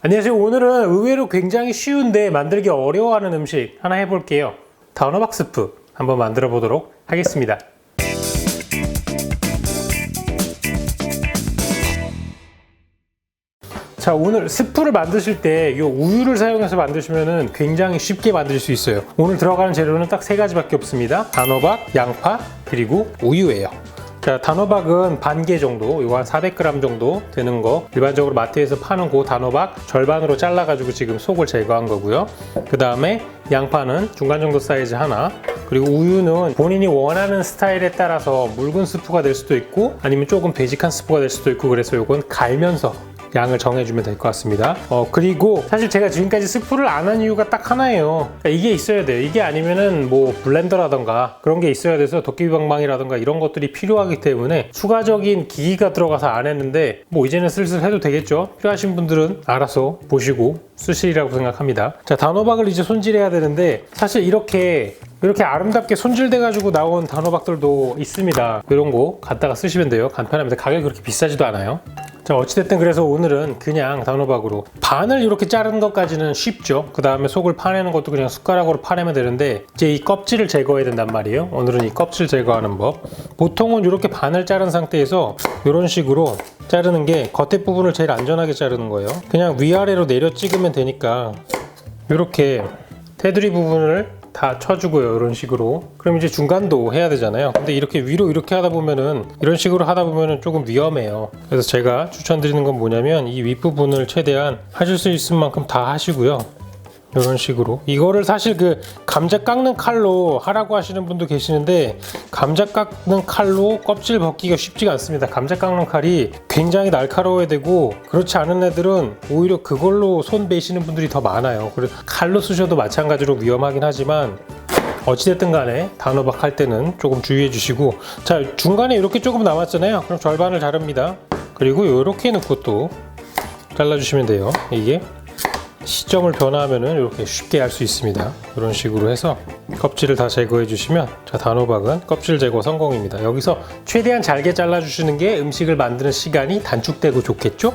안녕하세요. 오늘은 의외로 굉장히 쉬운데 만들기 어려워하는 음식 하나 해볼게요. 단호박 스프 한번 만들어 보도록 하겠습니다. 자, 오늘 스프를 만드실 때 이 우유를 사용해서 만드시면 굉장히 쉽게 만들 수 있어요. 오늘 들어가는 재료는 딱 세 가지밖에 없습니다. 단호박, 양파, 그리고 우유예요. 자, 단호박은 반 개 정도, 이거 한 400g 정도 되는 거, 일반적으로 마트에서 파는 그 단호박 절반으로 잘라가지고 지금 속을 제거한 거고요. 그 다음에 양파는 중간 정도 사이즈 하나, 그리고 우유는 본인이 원하는 스타일에 따라서 묽은 스프가 될 수도 있고 아니면 조금 되직한 스프가 될 수도 있고, 그래서 이건 갈면서 양을 정해주면 될 것 같습니다. 그리고 사실 제가 지금까지 스프를 안 한 이유가 딱 하나예요. 그러니까 이게 있어야 돼요. 이게 아니면은 뭐 블렌더라던가 그런 게 있어야 돼서 도깨비방망이라던가 이런 것들이 필요하기 때문에 추가적인 기기가 들어가서 안 했는데, 뭐 이제는 슬슬 해도 되겠죠. 필요하신 분들은 알아서 보시고 쓰시리라고 생각합니다. 자, 단호박을 이제 손질해야 되는데, 사실 이렇게 아름답게 손질돼 가지고 나온 단호박들도 있습니다. 이런 거 갖다가 쓰시면 돼요. 간편합니다. 가격이 그렇게 비싸지도 않아요. 자, 어찌됐든 그래서 오늘은 그냥 단호박으로 반을 이렇게 자르는 것까지는 쉽죠. 그 다음에 속을 파내는 것도 그냥 숟가락으로 파내면 되는데, 이제 이 껍질을 제거해야 된단 말이에요. 오늘은 이 껍질 제거하는 법. 보통은 이렇게 반을 자른 상태에서 이런 식으로 자르는 게 겉에 부분을 제일 안전하게 자르는 거예요. 그냥 위아래로 내려 찍으면 되니까 이렇게 테두리 부분을 다 쳐주고요. 이런 식으로. 그럼 이제 중간도 해야 되잖아요. 근데 이렇게 위로 이렇게 하다 보면은, 이런 식으로 하다 보면은 조금 위험해요. 그래서 제가 추천드리는 건 뭐냐면, 이 윗부분을 최대한 하실 수 있을 만큼 다 하시고요. 이런 식으로. 이거를 사실 그 감자 깎는 칼로 하라고 하시는 분도 계시는데, 감자 깎는 칼로 껍질 벗기가 쉽지가 않습니다. 감자 깎는 칼이 굉장히 날카로워야 되고, 그렇지 않은 애들은 오히려 그걸로 손 베시는 분들이 더 많아요. 그래서 칼로 쓰셔도 마찬가지로 위험하긴 하지만, 어찌됐든 간에 단호박 할 때는 조금 주의해 주시고. 자, 중간에 이렇게 조금 남았잖아요. 그럼 절반을 자릅니다. 그리고 이렇게 놓고 또 잘라주시면 돼요. 이게 시점을 변화하면은 이렇게 쉽게 할 수 있습니다. 이런 식으로 해서 껍질을 다 제거해 주시면, 자, 단호박은 껍질 제거 성공입니다. 여기서 최대한 잘게 잘라 주시는 게 음식을 만드는 시간이 단축되고 좋겠죠?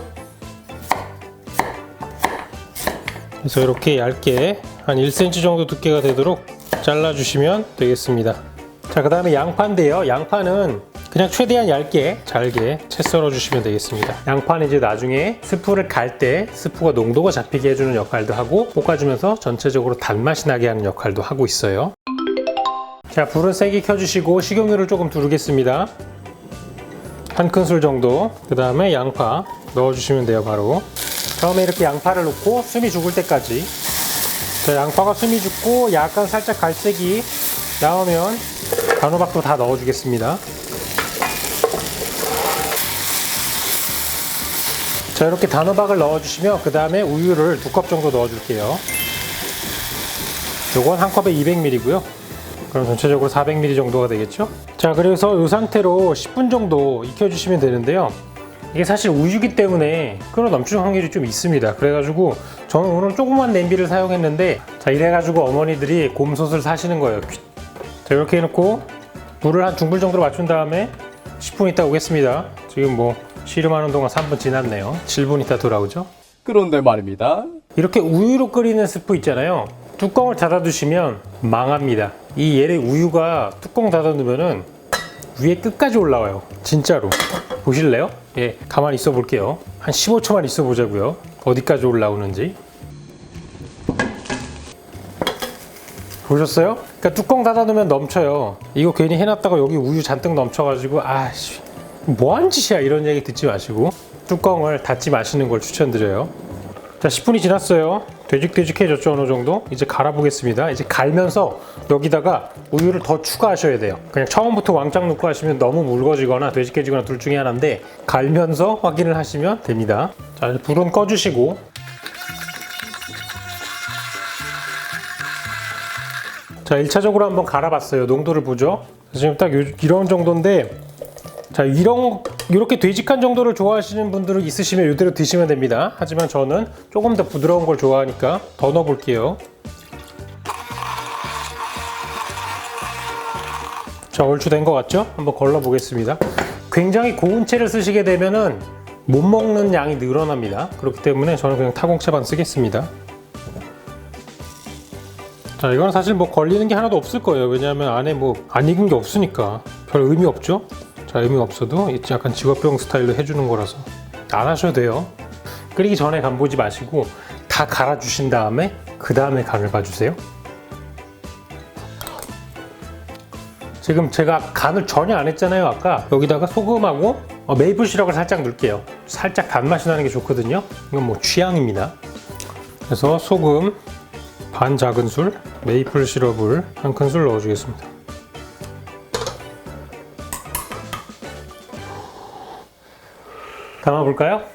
그래서 이렇게 얇게 한 1cm 정도 두께가 되도록 잘라 주시면 되겠습니다. 자, 그 다음에 양파인데요. 양파는 그냥 최대한 얇게 잘게 채 썰어 주시면 되겠습니다. 양파는 이제 나중에 스프를 갈 때 스프가 농도가 잡히게 해주는 역할도 하고, 볶아주면서 전체적으로 단맛이 나게 하는 역할도 하고 있어요. 자, 불은 세게 켜주시고 식용유를 조금 두르겠습니다. 한 큰술 정도. 그 다음에 양파 넣어주시면 돼요. 바로 처음에 이렇게 양파를 넣고 숨이 죽을 때까지. 자, 양파가 숨이 죽고 약간 살짝 갈색이 나오면 단호박도 다 넣어주겠습니다. 자, 이렇게 단호박을 넣어주시면 그 다음에 우유를 2컵 정도 넣어줄게요. 요건 한 컵에 200ml고요. 그럼 전체적으로 400ml 정도가 되겠죠? 자, 그래서 이 상태로 10분 정도 익혀주시면 되는데요. 이게 사실 우유기 때문에 끓어 넘치는 확률이 좀 있습니다. 그래가지고 저는 오늘 조그만 냄비를 사용했는데, 자, 이래가지고 어머니들이 곰솥을 사시는 거예요. 자, 이렇게 해놓고 불을 한 중불 정도로 맞춘 다음에 10분 있다 오겠습니다. 지금 뭐 씨름하는 동안 3분 지났네요. 7분 있다 돌아오죠. 그런데 말입니다. 이렇게 우유로 끓이는 스프 있잖아요. 뚜껑을 닫아두시면 망합니다. 이 얘의 우유가 뚜껑 닫아두면은 위에 끝까지 올라와요. 진짜로. 보실래요? 예, 가만히 있어 볼게요. 한 15초만 있어 보자고요. 어디까지 올라오는지. 보셨어요? 그러니까 뚜껑 닫아두면 넘쳐요. 이거 괜히 해놨다가 여기 우유 잔뜩 넘쳐가지고, 아씨, 뭐한 짓이야, 이런 얘기 듣지 마시고 뚜껑을 닫지 마시는 걸 추천드려요. 자, 10분이 지났어요. 되직되직해졌죠, 어느 정도. 이제 갈아보겠습니다. 이제 갈면서 여기다가 우유를 더 추가하셔야 돼요. 그냥 처음부터 왕창 넣고 하시면 너무 묽어지거나 되직해지거나 둘 중에 하나인데, 갈면서 확인을 하시면 됩니다. 자, 불은 꺼주시고. 자, 1차적으로 한번 갈아봤어요. 농도를 보죠. 지금 딱 이런 정도인데, 자, 이렇게 되직한 정도를 좋아하시는 분들은 있으시면 이대로 드시면 됩니다. 하지만 저는 조금 더 부드러운 걸 좋아하니까 더 넣어볼게요. 자, 얼추 된 것 같죠? 한번 걸러 보겠습니다. 굉장히 고운 채를 쓰시게 되면은 못 먹는 양이 늘어납니다. 그렇기 때문에 저는 그냥 타공채반 쓰겠습니다. 자, 이건 사실 뭐 걸리는 게 하나도 없을 거예요. 왜냐하면 안에 뭐 안 익은 게 없으니까 별 의미 없죠. 자, 의미 없어도 약간 직업병 스타일로 해주는 거라서 안 하셔도 돼요. 끓이기 전에 간 보지 마시고 다 갈아주신 다음에 그 다음에 간을 봐주세요. 지금 제가 간을 전혀 안 했잖아요. 아까 여기다가 소금하고 메이플 시럽을 살짝 넣을게요. 살짝 단맛이 나는 게 좋거든요. 이건 뭐 취향입니다. 그래서 소금 반 작은술, 메이플 시럽을 한 큰술 넣어주겠습니다. 담아볼까요?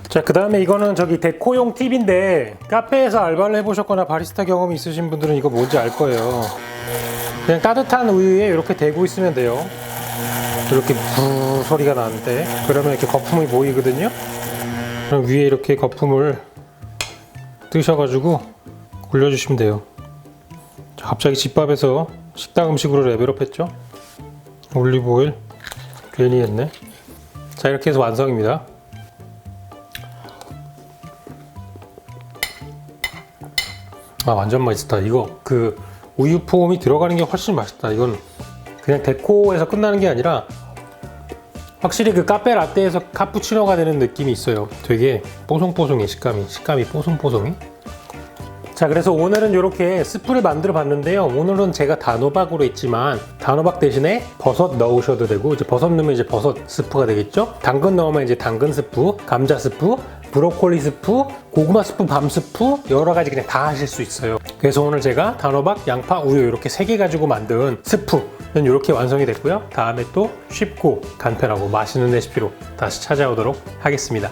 자, 그 다음에 이거는 저기 데코용 팁인데 카페에서 알바를 해보셨거나 바리스타 경험이 있으신 분들은 이거 뭔지 알 거예요. 그냥 따뜻한 우유에 이렇게 대고 있으면 돼요. 이렇게 부 소리가 나는데 그러면 이렇게 거품이 보이거든요. 그럼 위에 이렇게 거품을 뜨셔가지고 굴려주시면 돼요. 자, 갑자기 집밥에서 식당 음식으로 레벨업 했죠. 올리브 오일 괜히 했네. 자, 이렇게 해서 완성입니다. 아, 완전 맛있다. 이거 그 우유 포함이 들어가는 게 훨씬 맛있다. 이건 그냥 데코에서 끝나는 게 아니라 확실히 그 카페 라떼에서 카푸치노가 되는 느낌이 있어요. 되게 뽀송뽀송해. 식감이 뽀송뽀송해. 자, 그래서 오늘은 이렇게 스프를 만들어 봤는데요. 오늘은 제가 단호박으로 했지만 단호박 대신에 버섯 넣으셔도 되고, 이제 버섯 넣으면 이제 버섯 스프가 되겠죠. 당근 넣으면 이제 당근 스프, 감자 스프, 브로콜리 스프, 고구마 스프, 밤 스프, 여러 가지 그냥 다 하실 수 있어요. 그래서 오늘 제가 단호박, 양파, 우유 이렇게 3개 가지고 만든 스프는 이렇게 완성이 됐고요. 다음에 또 쉽고 간편하고 맛있는 레시피로 다시 찾아오도록 하겠습니다.